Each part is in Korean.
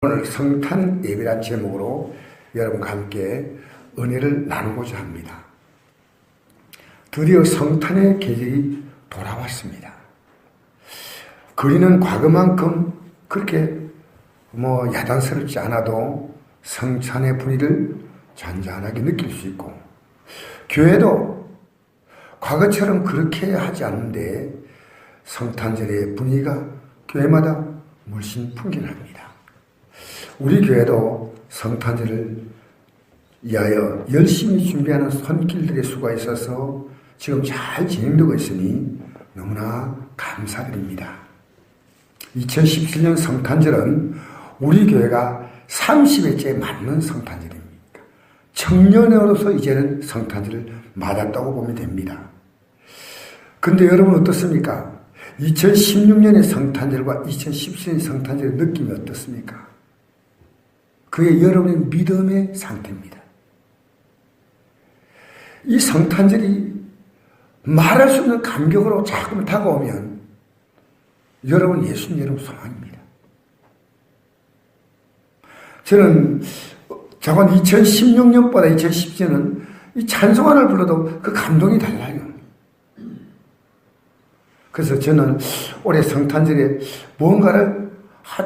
오늘 성탄 예배란 제목으로 여러분과 함께 은혜를 나누고자 합니다. 드디어 성탄의 계절이 돌아왔습니다. 거리는 과거만큼 그렇게 야단스럽지 않아도 성찬의 분위기를 잔잔하게 느낄 수 있고, 교회도 과거처럼 그렇게 하지 않는데 성탄절의 분위기가 교회마다 물씬 풍기합니다. 우리 교회도 성탄절을 위하여 열심히 준비하는 손길들의 수가 있어서 지금 잘 진행되고 있으니 너무나 감사드립니다. 2017년 성탄절은 우리 교회가 30회째 맞는 성탄절입니다. 청년으로서 이제는 성탄절을 맞았다고 보면 됩니다. 근데 여러분 어떻습니까? 2016년의 성탄절과 2017년의 성탄절의 느낌이 어떻습니까? 그게 여러분의 믿음의 상태입니다. 이 성탄절이 말할 수 없는 감격으로 자꾸 다가오면 여러분 예수님 여러분 소망입니다. 저는 저건 2016년보다 2017년은 이 찬송가를 불러도 그 감동이 달라요. 그래서 저는 올해 성탄절에 뭔가를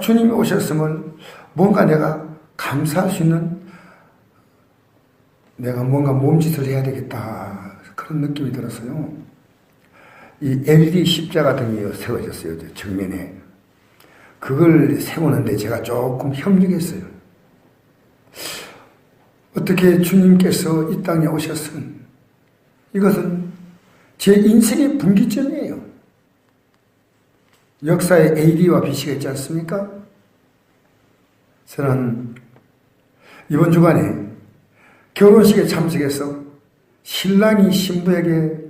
주님이 오셨음을 뭔가 내가 감사할 수 있는 내가 뭔가 몸짓을 해야 되겠다 그런 느낌이 들었어요. 이 LED 십자가 등이 세워졌어요. 정면에. 그걸 세우는데 제가 조금 협력했어요. 어떻게 주님께서 이 땅에 오셨으면 이것은 제 인생의 분기점이에요. 역사의 A와 B씨가 있지 않습니까? 저는 이번 주간에 결혼식에 참석해서 신랑이 신부에게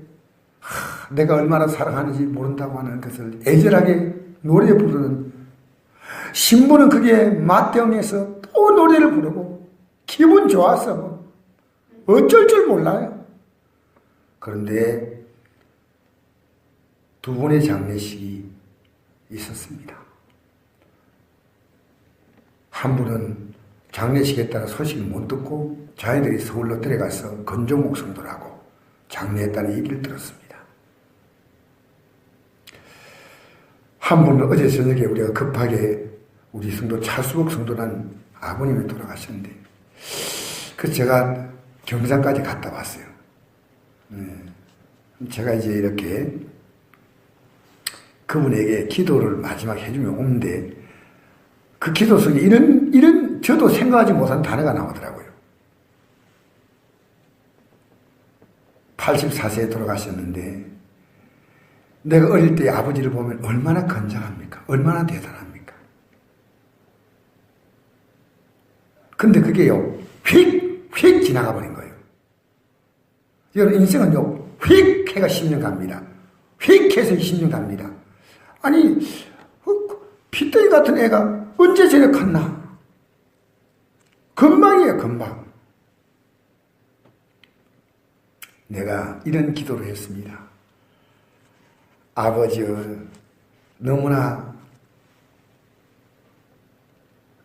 내가 얼마나 사랑하는지 모른다고 하는 것을 애절하게 노래 부르는, 신부는 그게 맞대응해서 또 노래를 부르고 기분 좋아서 어쩔 줄 몰라요. 그런데 두 분의 장례식이 있었습니다. 한 분은 장례식에 따라 소식을 못 듣고 자기들이 서울로 데려가서 건조목 성도라고 장례했다는 얘기를 들었습니다. 한 분은 어제 저녁에 우리가 급하게 우리 성도 차수복 성도라는 아버님이 돌아가셨는데, 그래서 제가 경산까지 갔다 왔어요. 제가 이제 이렇게 그분에게 기도를 마지막 해주면 오는데, 그 기도 속에 이런 저도 생각하지 못한 단어가 나오더라고요. 84세에 돌아가셨는데 내가 어릴 때 아버지를 보면 얼마나 건장합니까? 얼마나 대단합니까? 근데 그게요, 휙 지나가 버린 거예요. 여러분 인생은요, 휙 해가 10년 갑니다. 휙 해서 20년 갑니다. 아니 핏덩이 같은 애가 언제 저래 컸나? 금방이에요, 금방. 내가 이런 기도를 했습니다. 아버지, 너무나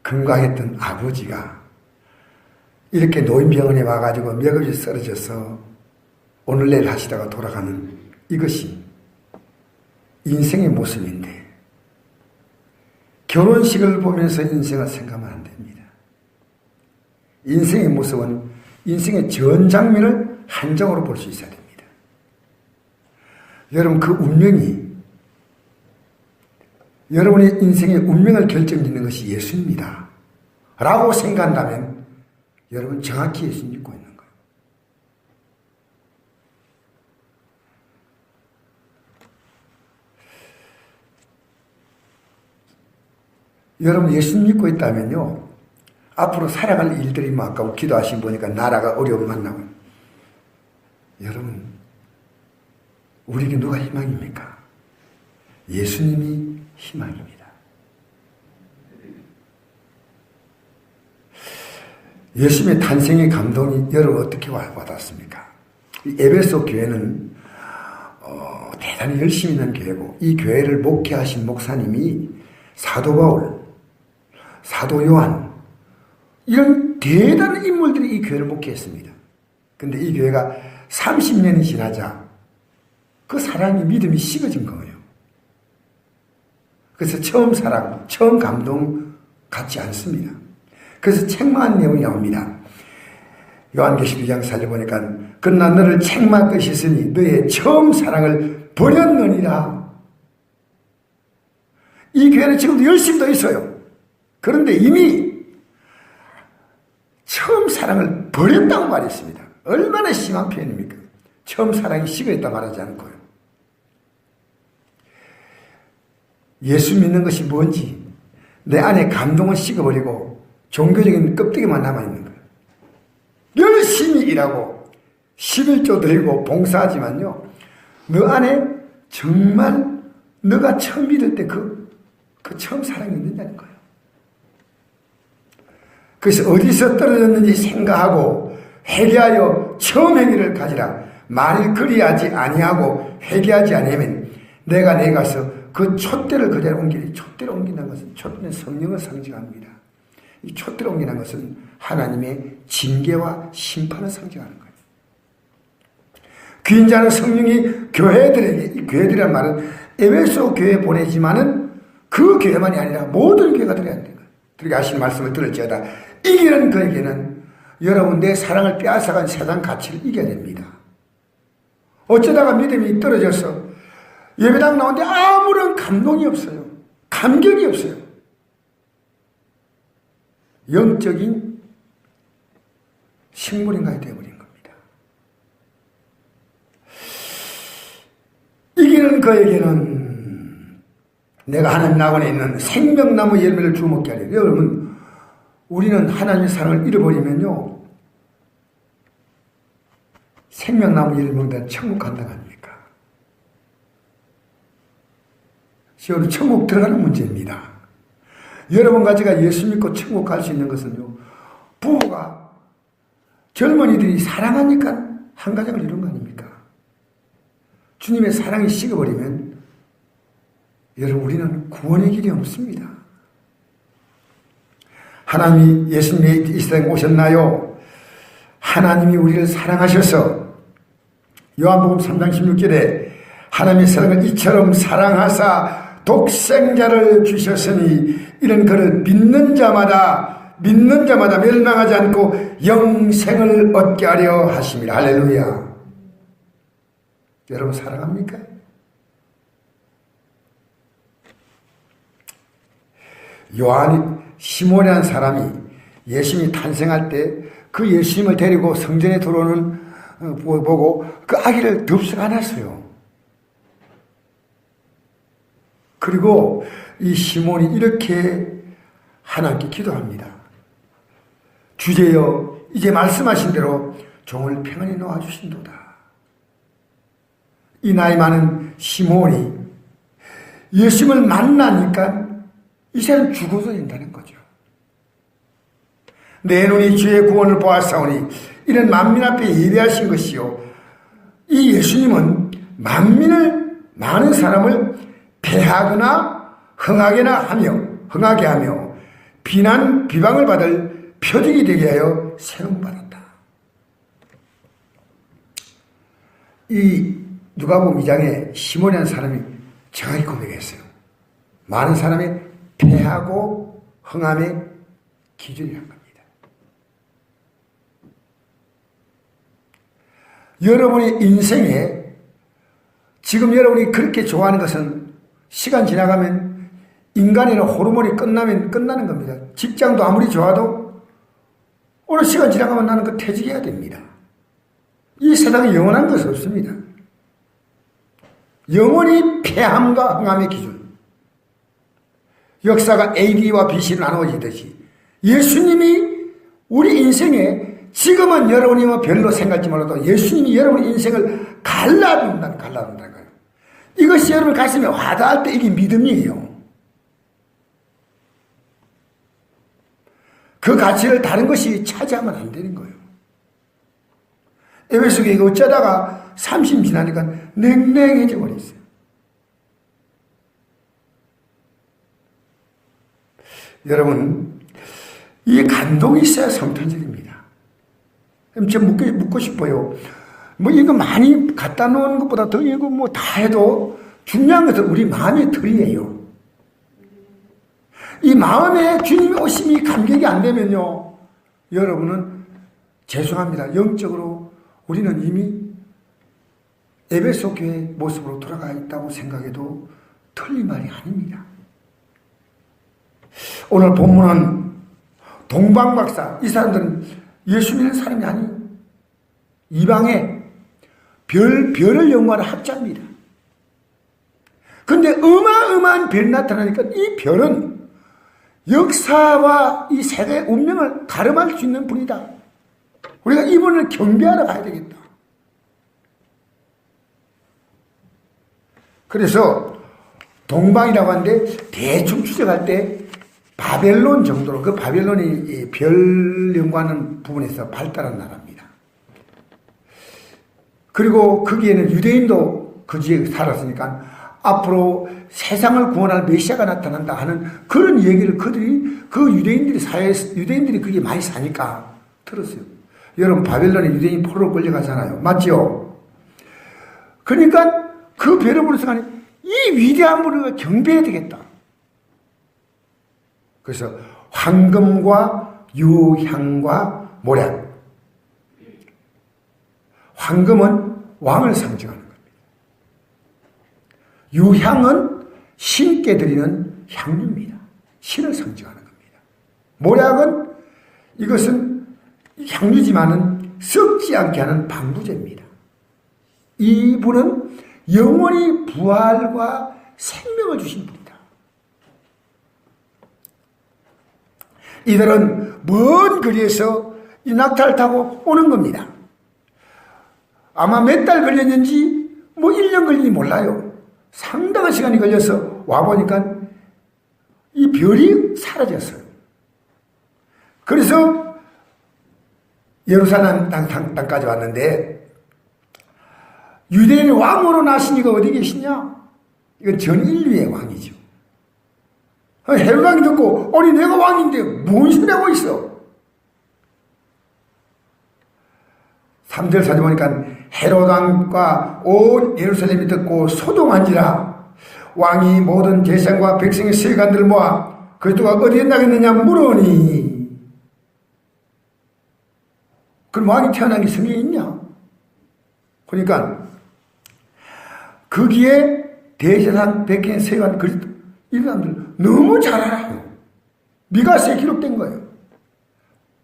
건강했던 아버지가 이렇게 노인병원에 와가지고 맥없이 쓰러져서 오늘 내일 하시다가 돌아가는 이것이 인생의 모습인데, 결혼식을 보면서 인생을 생각하면 안 됩니다. 인생의 모습은 인생의 전 장면을 한 장으로 볼 수 있어야 됩니다. 여러분, 그 운명이, 여러분의 인생의 운명을 결정짓는 것이 예수입니다 라고 생각한다면 여러분 정확히 예수 믿고 있는 거예요. 여러분 예수 믿고 있다면요, 앞으로 살아갈 일들이 아까 기도하신 보니까 나라가 어려움 만나고, 여러분 우리에게 누가 희망입니까? 예수님이 희망입니다. 예수님의 탄생의 감동이 여러분 어떻게 와닿습니까? 에베소 교회는 대단히 열심히 있는 교회고, 이 교회를 목회하신 목사님이 사도 바울, 사도 요한, 이런 대단한 인물들이 이 교회를 목회했습니다. 근데 이 교회가 30년이 지나자 그 사랑이 믿음이 식어진 거예요. 그래서 처음 사랑, 처음 감동 같지 않습니다. 그래서 책망한 내용이 나옵니다. 요한계시록 2장 4절 보니까 그러나 너를 책망할 것이 있으니 너의 처음 사랑을 버렸느니라. 이 교회는 지금도 열심히 더 있어요. 그런데 이미 처음 사랑을 버렸다고 말했습니다. 얼마나 심한 표현입니까? 처음 사랑이 식어있다 말하지 않고요. 예수 믿는 것이 뭔지 내 안에 감동은 식어버리고 종교적인 껍데기만 남아있는 거예요. 열심히 일하고 11조 드리고 봉사하지만요, 너 안에 정말 너가 처음 믿을 때 그 처음 사랑이 있느냐는 거예요. 그래서 어디서 떨어졌는지 생각하고 회개하여 처음 행위를 가지라. 만일 그리하지 아니하고 회개하지 아니하면 내가 내 가서 그 촛대를 그대로 옮기리. 촛대를 옮긴다는 것은 촛대는 성령을 상징합니다. 이 촛대를 옮기는 것은 하나님의 징계와 심판을 상징하는 거예요. 귀인 자는 성령이 교회들에게, 이 교회들이란 말은 에베소 교회에 보내지만은 그 교회만이 아니라 모든 교회가 들어야 되는 거예요. 그렇게 하시는 말씀을 들을지어다 이기는 그에게는 여러분 내 사랑을 빼앗아간 세상 가치를 이겨야 됩니다. 어쩌다가 믿음이 떨어져서 예배당 나오는데 아무런 감동이 없어요. 감격이 없어요. 영적인 식물인가에 되어버린 겁니다. 이기는 그에게는 내가 하나님 낙원에 있는 생명나무 열매를 주먹게 하리라. 여러분, 우리는 하나님의 사랑을 잃어버리면요, 생명나무 열매 먹다 천국 간다고 합니까? 여러분, 천국 들어가는 문제입니다. 여러분 가지가 예수 믿고 천국 갈 수 있는 것은요, 부부가, 젊은이들이 사랑하니까 한 가정을 이룬 거 아닙니까? 주님의 사랑이 식어버리면 여러분, 우리는 구원의 길이 없습니다. 하나님이 예수님이 이 세상에 오셨나요? 하나님이 우리를 사랑하셔서 요한복음 3장 16절에 하나님의 사랑을 이처럼 사랑하사 독생자를 주셨으니 이는 그를 믿는 자마다 멸망하지 않고 영생을 얻게 하려 하심이라. 할렐루야. 여러분 사랑합니까? 시몬이라는 사람이 예수님이 탄생할 때 그 예수님을 데리고 성전에 들어오는 보고 그 아기를 덥석 안았어요. 그리고 이 시몬이 이렇게 하나님께 기도합니다. 주제여 이제 말씀하신 대로 종을 평안히 놓아주신도다. 이 나이 많은 시몬이 예수님을 만나니까 이 사람 죽어도 된다는 거죠. 내 눈이 주의 구원을 보았사오니 이는 만민 앞에 예배하신 것이요, 이 예수님은 많은 사람을 패하거나 흥하게 하며 비방을 받을 표적이 되게 하여 세움받았다. 이 누가복음 2장에 시몬이라는 사람이 정확히 고백했어요. 많은 사람이 패하고 흥함의 기준이란 겁니다. 여러분의 인생에 지금 여러분이 그렇게 좋아하는 것은 시간 지나가면 인간이나 호르몬이 끝나면 끝나는 겁니다. 직장도 아무리 좋아도 어느 시간 지나가면 나는 그 퇴직해야 됩니다. 이 세상에 영원한 것은 없습니다. 영원히 패함과 흥함의 기준. 역사가 AD와 BC로 나누어지듯이 예수님이 우리 인생에 지금은 여러분이 뭐 별로 생각지 몰라도 예수님이 여러분의 인생을 갈라둔다는 거예요. 이것이 여러분 가슴에 와닿을 때 이게 믿음이에요. 그 가치를 다른 것이 차지하면 안 되는 거예요. 에베소 교회가 어쩌다가 30 지나니까 냉랭해져 버렸어요. 여러분, 이 감동이 있어야 성탄절입니다. 그럼 제가 묻고 싶어요. 뭐 이거 많이 갖다 놓은 것보다 더 이거 뭐 다 해도 중요한 것은 우리 마음의 틀이에요. 이 마음에 주님이 오심이 감격이 안 되면요, 여러분은 죄송합니다. 영적으로 우리는 이미 에베소 교회 모습으로 돌아가 있다고 생각해도 틀린 말이 아닙니다. 오늘 본문은 동방박사, 이 사람들은 예수 믿는 사람이 아니에요. 이방의 별을 연구하는 학자입니다. 근데 어마어마한 별이 나타나니까 이 별은 역사와 이 세계의 운명을 가름할 수 있는 분이다. 우리가 이분을 경배하러 가야 되겠다. 그래서 동방이라고 하는데 대충 추적할 때 바벨론 정도로, 그 바벨론이 별 연구하는 부분에서 발달한 나라입니다. 그리고 거기에는 유대인도 그 지역에 살았으니까 앞으로 세상을 구원할 메시아가 나타난다 하는 그런 얘기를 유대인들이 거기에 많이 사니까 들었어요. 여러분, 바벨론에 유대인이 포로로 끌려가잖아요. 맞죠? 그러니까 그 별을 보는 순간 이 위대한 분을 경배해야 되겠다. 그래서 황금과 유향과 모략. 황금은 왕을 상징하는 겁니다. 유향은 신께 드리는 향유입니다. 신을 상징하는 겁니다. 모략은 이것은 향유지만은 썩지 않게 하는 방부제입니다. 이분은 영원히 부활과 생명을 주신 분이다. 이들은 먼 거리에서 이 낙타를 타고 오는 겁니다. 아마 몇 달 걸렸는지 뭐 1년 걸리는지 몰라요. 상당한 시간이 걸려서 와보니까 이 별이 사라졌어요. 그래서 예루살렘 땅까지 왔는데 유대인의 왕으로 나신 이가 어디 계시냐? 이건 전 인류의 왕이죠. 헤롯 왕이 듣고 아니 내가 왕인데 뭔 소리 하고 있어? 3절 사진 보니까 헤롯 왕과 온 예루살렘이 듣고 소동한지라 왕이 모든 제사장과 백성의 세관들을 모아 그리스도가 어디에 나겠느냐 물으니. 그럼 왕이 태어난 게 성경에 있냐? 그러니까 거기에 대제사장, 백행, 세관, 그리스도 이 사람들 너무 잘 알아요. 미가서에 기록된 거예요.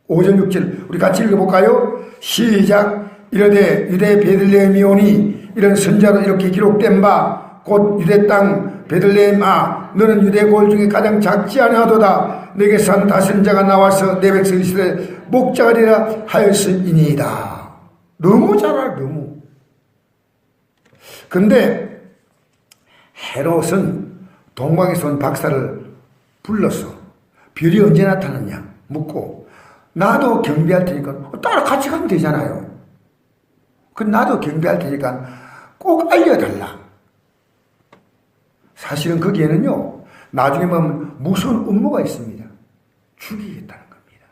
5절 6절 우리 같이 읽어볼까요? 시작. 이르되 유대 베들레헴이 오니 이런 선자로 이렇게 기록된 바 곧 유대 땅 베들레헴아 너는 유대 골 중에 가장 작지 아니하도다. 내게 산 다선자가 나와서 내 백성 이스라엘 목자가 되라 하였으니이다. 너무 잘 알아요. 너무. 근데 헤롯은 동방에서 온 박사를 불러서 별이 언제 나타났냐 묻고 나도 경배할 테니까 따라 같이 가면 되잖아요. 그 나도 경배할 테니까 꼭 알려달라. 사실은 거기에는요 나중에 보면 무서운 음모가 있습니다. 죽이겠다는 겁니다.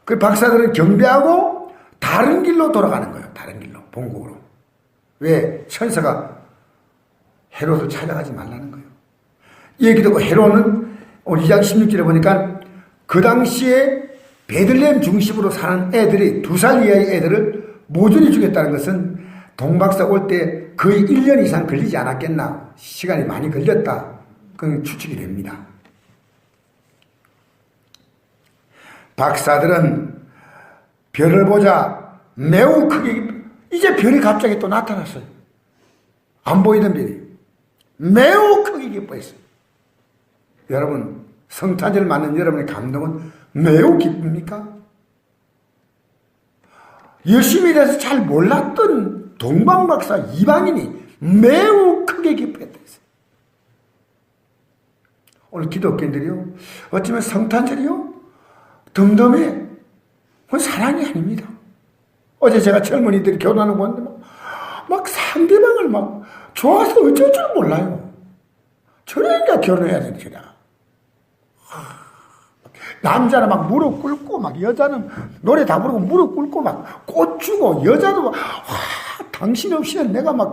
그 박사들은 경배하고 다른 길로 돌아가는 거예요. 다른 길로 본국으로. 왜? 천사가 헤롯을 찾아가지 말라는 거예요. 이 얘기 듣고 헤롯은 오늘 2장 16절에 보니까 그 당시에 베들레헴 중심으로 사는 애들이 2살 이하의 애들을 모조리 죽였다는 것은 동박사 올 때 거의 1년 이상 걸리지 않았겠나. 시간이 많이 걸렸다. 그건 추측이 됩니다. 박사들은 별을 보자 매우 크게 이제 별이 갑자기 또 나타났어요. 안 보이던 별이 매우 크게 기뻐했어요. 여러분 성탄절 맞는 여러분의 감동은 매우 기쁩니까? 열심히 대해서 잘 몰랐던 동방박사 이방인이 매우 크게 기뻐했다 했어요. 오늘 기독교인들이요 어쩌면 성탄절이요 덤덤해. 그건 사랑이 아닙니다. 어제 제가 젊은이들이 결혼하는 거 봤는데 막 상대방을 막 좋아서 어쩔 줄 몰라요. 저러니까 결혼해야 되니까. 남자는 막 무릎 꿇고, 막 여자는 노래 다 부르고 무릎 꿇고 막 꽃 주고, 여자도 막, 당신 없이는 내가 막,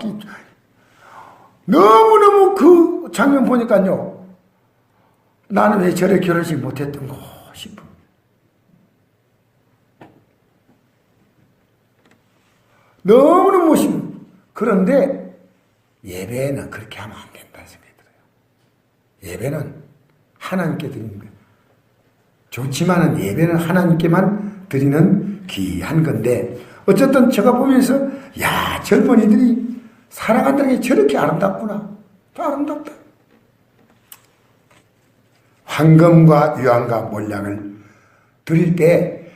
너무너무 그 장면 보니까요, 나는 왜 저래 결혼식 못했던 거 싶어. 너무너무 멋있는. 그런데 예배는 그렇게 하면 안 된다는 생각이 들어요. 예배는 하나님께 드리는 거예요. 좋지만은 예배는 하나님께만 드리는 귀한 건데, 어쨌든 제가 보면서, 야, 젊은이들이 살아간다는 게 저렇게 아름답구나. 더 아름답다. 황금과 유황과 몰량을 드릴 때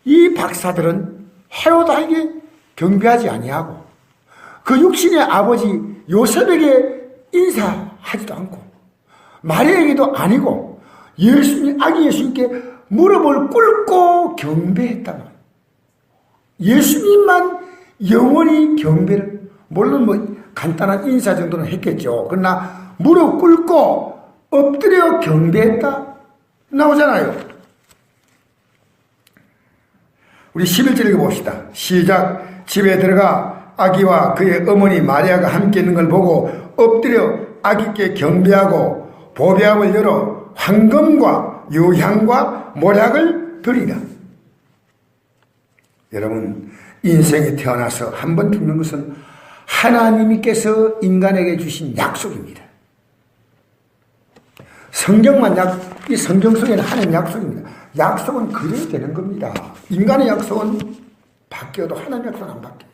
이 박사들은 헤로다에게 경배하지 아니하고 그 육신의 아버지 요셉에게 인사하지도 않고 마리아에게도 아니고 예수님, 아기 예수님께 무릎을 꿇고 경배했다. 예수님만 영원히 경배를, 물론 뭐 간단한 인사 정도는 했겠죠. 그러나 무릎 꿇고 엎드려 경배했다 나오잖아요. 우리 11절 읽어봅시다. 시작. 집에 들어가 아기와 그의 어머니 마리아가 함께 있는 걸 보고 엎드려 아기께 경배하고 보배압을 열어 황금과 유향과 몰약을 드리라. 여러분, 인생에 태어나서 한 번 죽는 것은 하나님께서 인간에게 주신 약속입니다. 이 성경 속에는 하나님 약속입니다. 약속은 그대로 되는 겁니다. 인간의 약속은 바뀌어도 하나님의 약속은 안 바뀌어요.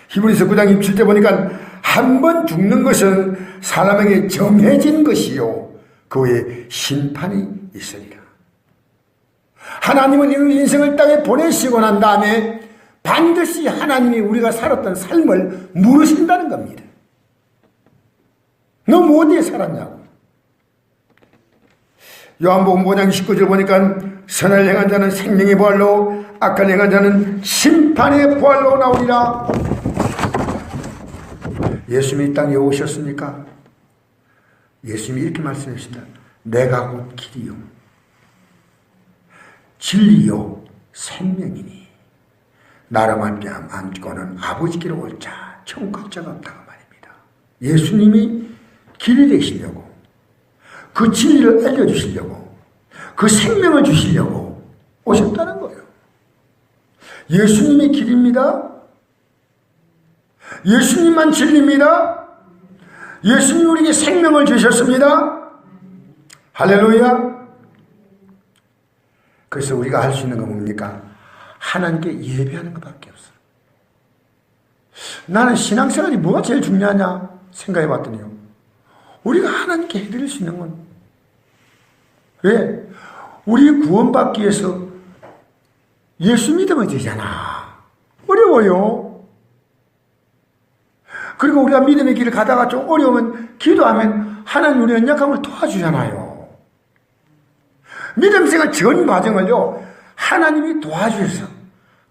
히브리서 9장 27절 보니까 한 번 죽는 것은 사람에게 정해진 것이요 그 후에 심판이 있으리라. 하나님은 인생을 땅에 보내시고 난 다음에 반드시 하나님이 우리가 살았던 삶을 물으신다는 겁니다. 너 어디에 살았냐고. 요한복음 5장 19절 보니까 선을 행한 자는 생명의 부활로 악한 행한 자는 심판의 부활로 나오리라. 예수님이 이 땅에 오셨습니까? 예수님이 이렇게 말씀하십니다. 내가 곧 길이요 진리요 생명이니 나를 안고는 아버지께로 올 자 천국 갈 자가 없다고 말입니다. 예수님이 길이 되시려고, 그 진리를 알려주시려고, 그 생명을 주시려고 오셨다는 거예요. 예수님이 길입니다. 예수님만 진리입니다. 예수님이 우리에게 생명을 주셨습니다. 할렐루야. 그래서 우리가 할 수 있는 건 뭡니까? 하나님께 예배하는 것밖에 없어요. 나는 신앙생활이 뭐가 제일 중요하냐 생각해 봤더니요, 우리가 하나님께 해드릴 수 있는 건, 왜? 우리 구원받기 위해서 예수 믿으면 되잖아. 어려워요. 그리고 우리가 믿음의 길을 가다가 좀 어려우면 기도하면 하나님 우리 연약함을 도와주잖아요. 믿음 생활 전 과정을요, 하나님이 도와주셔서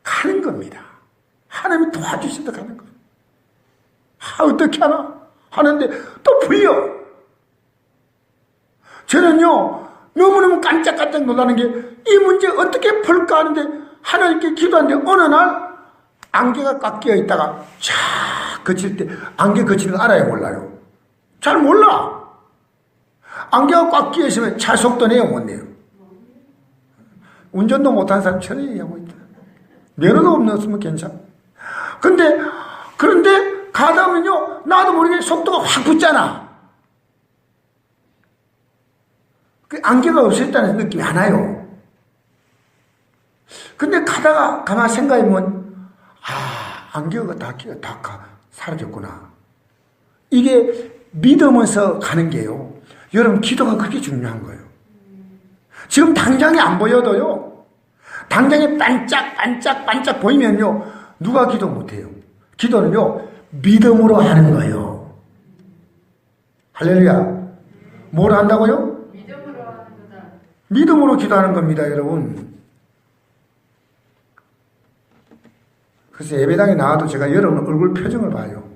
가는 겁니다. 하나님이 도와주셔서 가는 거예요. 어떻게 하나? 하는데 또 풀려. 저는요, 너무너무 깜짝깜짝 놀라는 게, 이 문제 어떻게 풀까 하는데 하나님께 기도하는데 어느 날 안개가 꽉 끼어 있다가 쫙 거칠 때, 안개 거치는 거 알아요, 몰라요? 잘 몰라. 안개가 꽉 끼어 있으면 차 속도 내요, 못 내요? 운전도 못하는 사람 천천히 얘기하고 있다. 면허도 없으면 괜찮아. 그런데 가다 보면요, 나도 모르게 속도가 확 붙잖아. 그 안개가 없어졌다는 느낌이 안 와요. 근데 가다가 가만히 생각해보면, 안개가 다 사라졌구나. 이게 믿으면서 가는 게요, 여러분, 기도가 그렇게 중요한 거예요. 지금 당장에 안 보여도요, 당장에 반짝 보이면요, 누가 기도 못해요. 기도는요, 믿음으로 하는 거예요. 할렐루야. 뭘 한다고요? 믿음으로 하는 거다. 믿음으로 기도하는 겁니다, 여러분. 그래서 예배당에 나와도 제가 여러분 얼굴 표정을 봐요.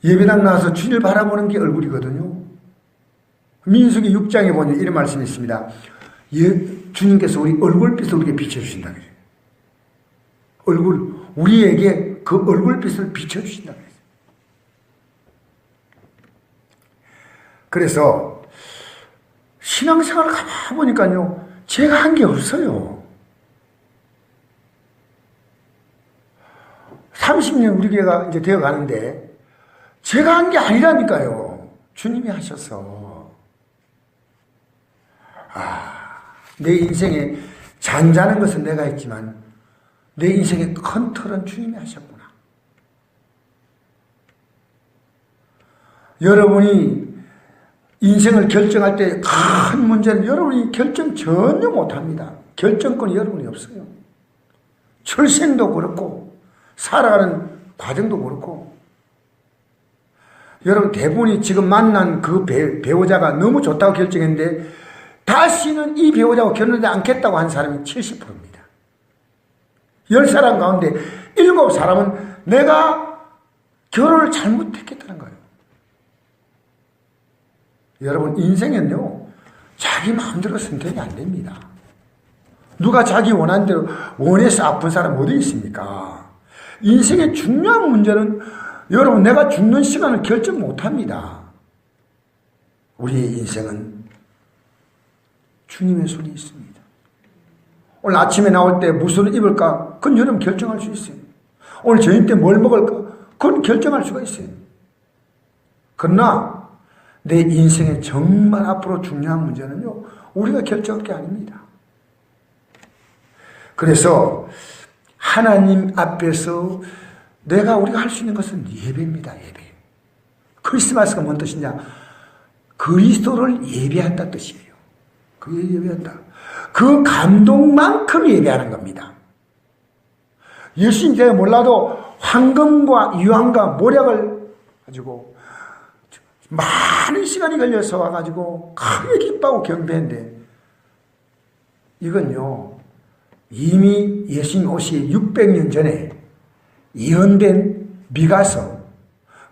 예배당 나와서 주님을 바라보는 게 얼굴이거든요. 민수기 6장에 보면 이런 말씀이 있습니다. 주님께서 우리 얼굴빛을 우리에게 비춰주신다 그래요. 우리에게 그 얼굴빛을 비춰주신다 그래요. 그래서 신앙생활을 가만히 보니까요, 제가 한 게 없어요. 30년 우리 교회가 이제 되어 가는데 제가 한 게 아니라니까요. 주님이 하셔서. 내 인생에 잔잔한 것은 내가 했지만 내 인생의 큰 틀은 주님이 하셨구나. 여러분이 인생을 결정할 때 큰 문제는 여러분이 결정 전혀 못합니다. 결정권이 여러분이 없어요. 출생도 그렇고 살아가는 과정도 그렇고. 여러분 대부분이 지금 만난 그 배우자가 너무 좋다고 결정했는데 다시는 이 배우자와 결혼하지 않겠다고 한 사람이 70%입니다. 10사람 가운데 7사람은 내가 결혼을 잘못했겠다는 거예요. 여러분 인생은요, 자기 마음대로 선택이 안 됩니다. 누가 자기 원하는 대로 원해서 아픈 사람 어디 있습니까? 인생의 중요한 문제는 여러분 내가 죽는 시간을 결정 못합니다. 우리의 인생은 주님의 손에 있습니다. 오늘 아침에 나올 때 무슨 입을까? 그건 여러분 결정할 수 있어요. 오늘 저녁 때 뭘 먹을까? 그건 결정할 수가 있어요. 그러나 내 인생의 정말 앞으로 중요한 문제는요, 우리가 결정할 게 아닙니다. 그래서 하나님 앞에서 우리가 할 수 있는 것은 예배입니다. 예배. 크리스마스가 뭔 뜻이냐? 그리스도를 예배한다는 뜻이에요. 그 예배한다. 그 감동만큼 예배하는 겁니다. 예수님 제가 몰라도 황금과 유황과 모략을 가지고 많은 시간이 걸려서 와가지고 크게 기뻐하고 경배했는데, 이건요 이미 예수님 오시 600년 전에 예언된 미가서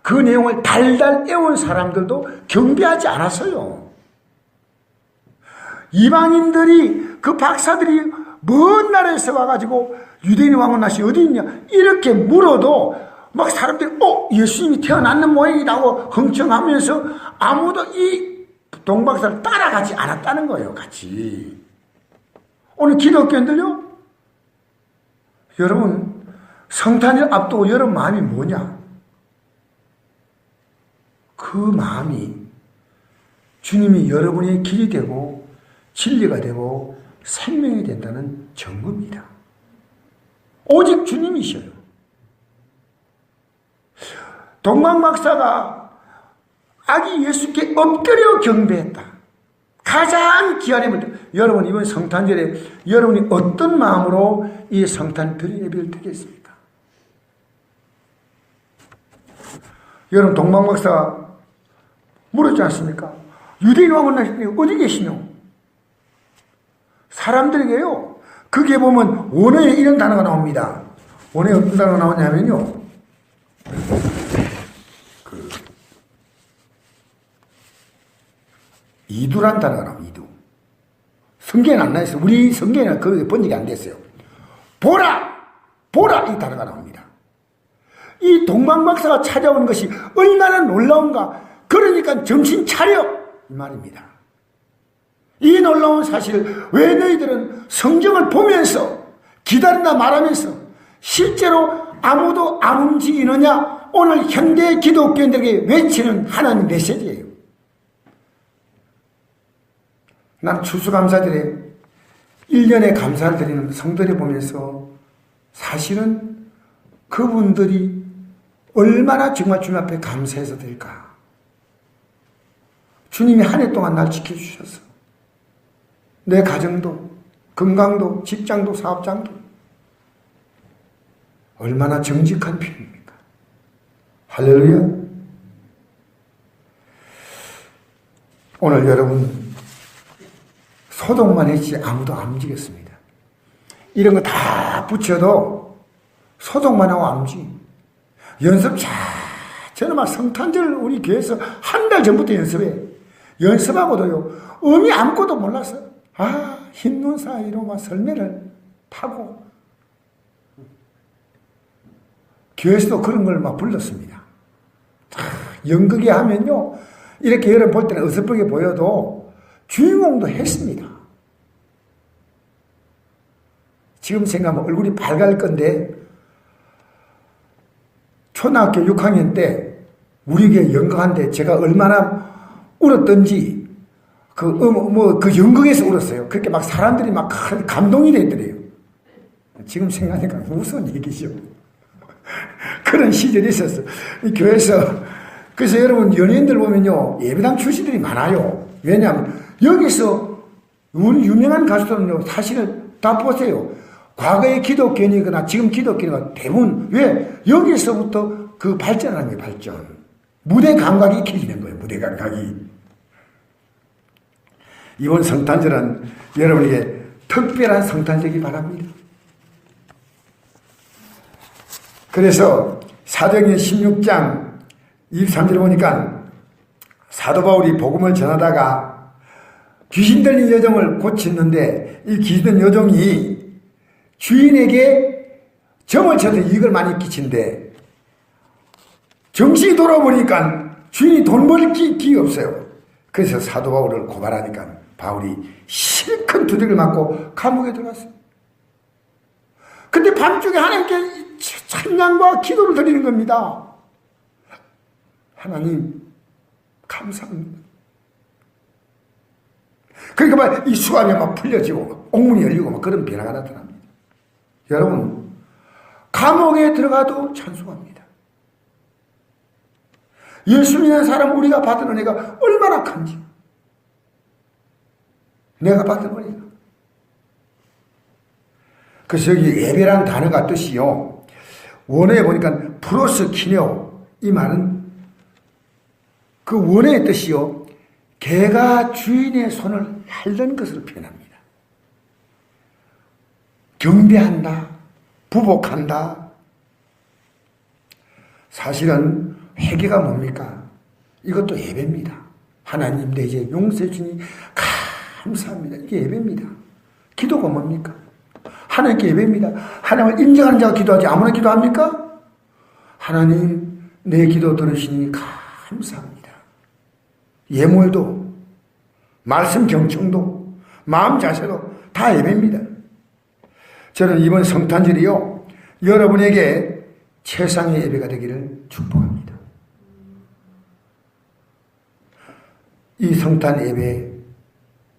그 내용을 달달 외운 사람들도 경배하지 않았어요. 이방인들이, 그 박사들이 먼 나라에서 와가지고 유대인의 왕은 나시 어디 있냐 이렇게 물어도 막 사람들이 예수님이 태어났는 모양이라고 흥청하면서 아무도 이 동박사를 따라가지 않았다는 거예요. 같이. 오늘 기독교인들요, 여러분 성탄을 앞두고 여러분 마음이 뭐냐? 그 마음이 주님이 여러분의 길이 되고 진리가 되고 생명이 된다는 증거입니다. 오직 주님이셔요. 동방박사가 아기 예수께 엎드려 경배했다. 가장 귀한 예물. 여러분 이번 성탄절에 여러분이 어떤 마음으로 이 성탄 드린 예배를 드리겠습니까? 여러분 동방박사가 물었지 않습니까? 유대인 왕은 어디 계시뇨? 사람들에게요, 그게 보면 원어에 이런 단어가 나옵니다. 원어에 어떤 단어가 나오냐면요, 이두란 단어가 나옵니다. 이두. 성경에는 안 나있어요. 우리 성경에는 그게 번역이 안 됐어요. 보라! 보라! 이 단어가 나옵니다. 이 동방박사가 찾아오는 것이 얼마나 놀라운가. 그러니까 정신 차려! 이 말입니다. 이 놀라운 사실을 왜 너희들은 성경을 보면서 기다린다 말하면서 실제로 아무도 안 움직이느냐? 오늘 현대 기독교인들에게 외치는 하나님 메시지예요. 난 추수감사절에 1년에 감사를 드리는 성들을 보면서 사실은 그분들이 얼마나 정말 주님 앞에 감사해서 될까. 주님이 한 해 동안 날 지켜주셔서 내 가정도 건강도 직장도 사업장도 얼마나 정직한 편입니까? 할렐루야. 오늘 여러분 소독만 했지 아무도 안 움직였습니다. 이런 거 다 붙여도 소독만 하고 안 움직여. 연습 잘. 저는 막 성탄절 우리 교회에서 한 달 전부터 연습해. 연습하고도요, 음이 아무것도 몰랐어요. 흰눈 사이로 막 설매를 타고, 교회에서도 그런 걸 막 불렀습니다. 연극에 하면요, 이렇게 여러분 볼 때는 어설프게 보여도 주인공도 했습니다. 지금 생각하면 얼굴이 밝을 건데, 초등학교 6학년 때 우리에게 연극한데 제가 얼마나 울었던지, 그 연극에서 울었어요. 그렇게 막 사람들이 막 감동이 되더래요. 지금 생각하니까 무서운 얘기죠. 그런 시절이 있었어. 이 교회에서. 그래서 여러분, 연예인들 보면요, 예배당 출신들이 많아요. 왜냐하면, 여기서, 우리 유명한 가수들은요, 사실은 다 보세요. 과거의 기독교인이거나 지금 기독교인이거나 대부분, 왜? 여기서부터 그 발전하는 게 발전. 무대 감각이 익혀지는 거예요, 무대 감각이. 이번 성탄절은 여러분에게 특별한 성탄절이기 바랍니다. 그래서 사도행전 16장 23절 보니까 사도 바울이 복음을 전하다가 귀신 들린 여종을 고쳤는데 이 귀신 들린 여종이 주인에게 점을 쳐서 이익을 많이 끼친데 정신이 돌아보니까 주인이 돈 벌 기회가 없어요. 그래서 사도 바울을 고발하니까 바울이 실컷 두들겨 맞고 감옥에 들어갔어요. 근데 밤중에 하나님께 찬양과 기도를 드리는 겁니다. 하나님 감사합니다. 그러니까 막 이 수감이 막 풀려지고 옥문이 열리고 막 그런 변화가 나타납니다. 여러분, 감옥에 들어가도 찬송합니다. 예수 믿는 사람 우리가 받은 은혜가 얼마나 큰지. 내가 받은 은혜가. 그래서 여기 예배란 단어가 뜻이요, 원어에 보니까 프로스키네오, 이 말은 그 원어의 뜻이요, 개가 주인의 손을 핥는 것으로 표현합니다. 경배한다, 부복한다. 사실은 회개가 뭡니까? 이것도 예배입니다. 하나님 내 이제 용서해 주니 감사합니다. 이게 예배입니다. 기도가 뭡니까? 하나님께 예배입니다. 하나님을 인정하는 자가 기도하지 아무나 기도합니까? 하나님 내 기도 들으시니 감사합니다. 예물도, 말씀 경청도, 마음 자세도 다 예배입니다. 저는 이번 성탄절이요, 여러분에게 최상의 예배가 되기를 축복합니다. 이 성탄 예배,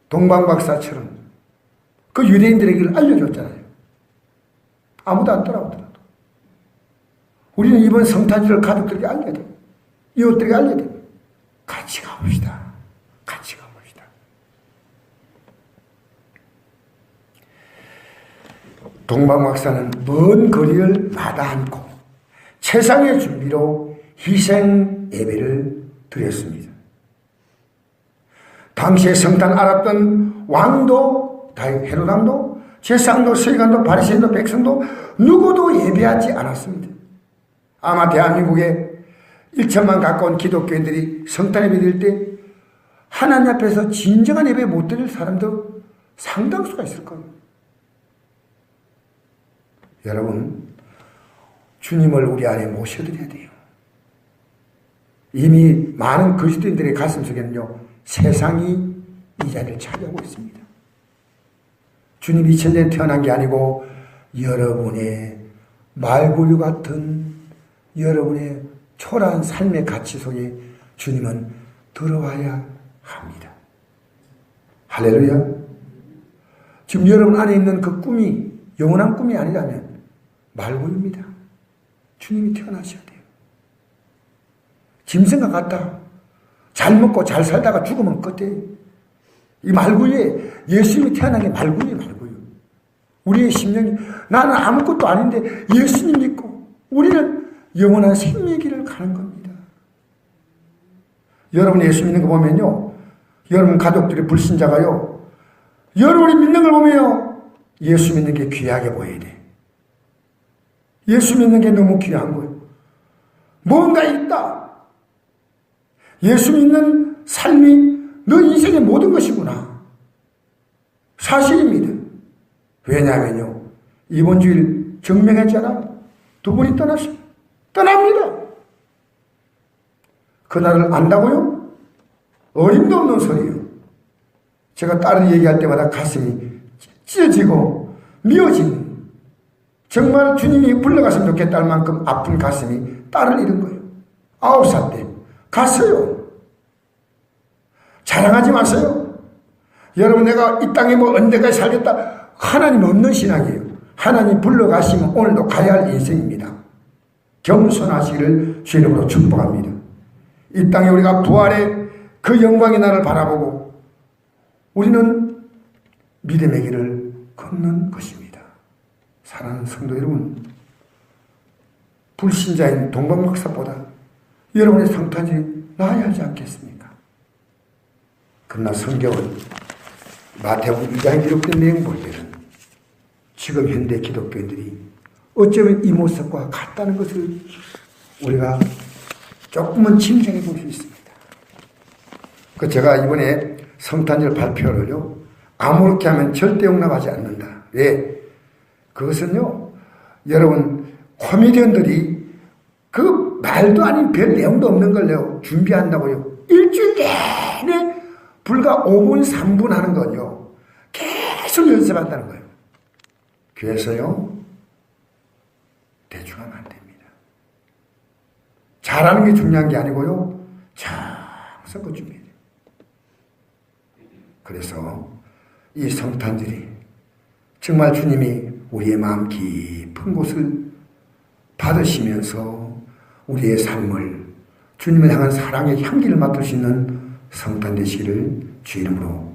동방박사처럼 그 유대인들에게 알려줬잖아요. 아무도 안 따라오더라도. 우리는 이번 성탄절을 가족들에게 알려야 돼요. 이웃들에게 알려야 돼요. 같이 가봅시다. 같이 가봅시다. 동방박사는 먼 거리를 마다않고 최상의 준비로 희생 예배를 드렸습니다. 당시에 성탄 알았던 왕도, 헤로당도, 제사장도, 서기관도, 바리새인도, 백성도 누구도 예배하지 않았습니다. 아마 대한민국에 1천만 가까운 기독교인들이 성탄 예배 드릴 때 하나님 앞에서 진정한 예배 못 드릴 사람도 상당수가 있을 거예요. 여러분, 주님을 우리 안에 모셔드려야 돼요. 이미 많은 그리스도인들의 가슴속에는요, 세상이 이 자리를 차지하고 있습니다. 주님 2000년 태어난 게 아니고 여러분의 말구유 같은 여러분의 초라한 삶의 가치 속에 주님은 들어와야 합니다. 할렐루야. 지금 여러분 안에 있는 그 꿈이 영원한 꿈이 아니라면 말구유입니다. 주님이 태어나셔야 돼요. 짐승과 같다. 잘 먹고 잘 살다가 죽으면 끝이에요. 이 말구유에 예수님이 태어난 게 말구유예요, 말구유. 우리의 심령이 나는 아무것도 아닌데 예수님 믿고 우리는 영원한 생명의 길을 가는 겁니다. 여러분 예수 믿는 거 보면요, 여러분 가족들이 불신자가요, 여러분이 믿는 걸 보면요, 예수 믿는 게 귀하게 보여야 돼. 예수 믿는 게 너무 귀한 거예요. 뭔가 있다. 예수 믿는 삶이 너 인생의 모든 것이구나. 사실입니다. 왜냐하면요, 이번 주일 증명했잖아요. 두 분이 떠났어요. 떠납니다. 그날을 안다고요? 어림도 없는 소리예요. 제가 딸을 얘기할 때마다 가슴이 찢어지고 미어진, 정말 주님이 불러갔으면 좋겠다 할 만큼 아픈 가슴이 딸을 잃은 거예요. 9살 때 갔어요. 자랑하지 마세요. 여러분, 내가 이 땅에 뭐 언제까지 살겠다, 하나님 없는 신앙이에요. 하나님 불러가시면 오늘도 가야 할 인생입니다. 겸손하시기를 주님으로 축복합니다. 이 땅에 우리가 부활의 그 영광의 날을 바라보고 우리는 믿음의 길을 걷는 것입니다. 사랑하는 성도 여러분, 불신자인 동방박사보다 여러분의 성탄절이 나아야 하지 않겠습니까? 그러나 성경은 마태복음 2장에 기록된 내용 볼 때는 지금 현대 기독교인들이 어쩌면 이 모습과 같다는 것을 우리가 조금은 짐작해 볼 수 있습니다. 그 제가 이번에 성탄절 발표를요, 아무렇게 하면 절대 용납하지 않는다. 왜? 그것은요, 여러분, 코미디언들이 그 말도 아닌 별 내용도 없는 걸요, 준비한다고요. 일주일 내내 불과 5분, 3분 하는 건요, 계속 연습한다는 거예요. 그래서요, 대충 하면 안 됩니다. 잘하는 게 중요한 게 아니고요, 정성껏 준비해야 돼요. 그래서 이 성탄절이 정말 주님이 우리의 마음 깊은 곳을 받으시면서 우리의 삶을 주님을 향한 사랑의 향기를 맡을 수 있는 성탄 되시기를 주 이름으로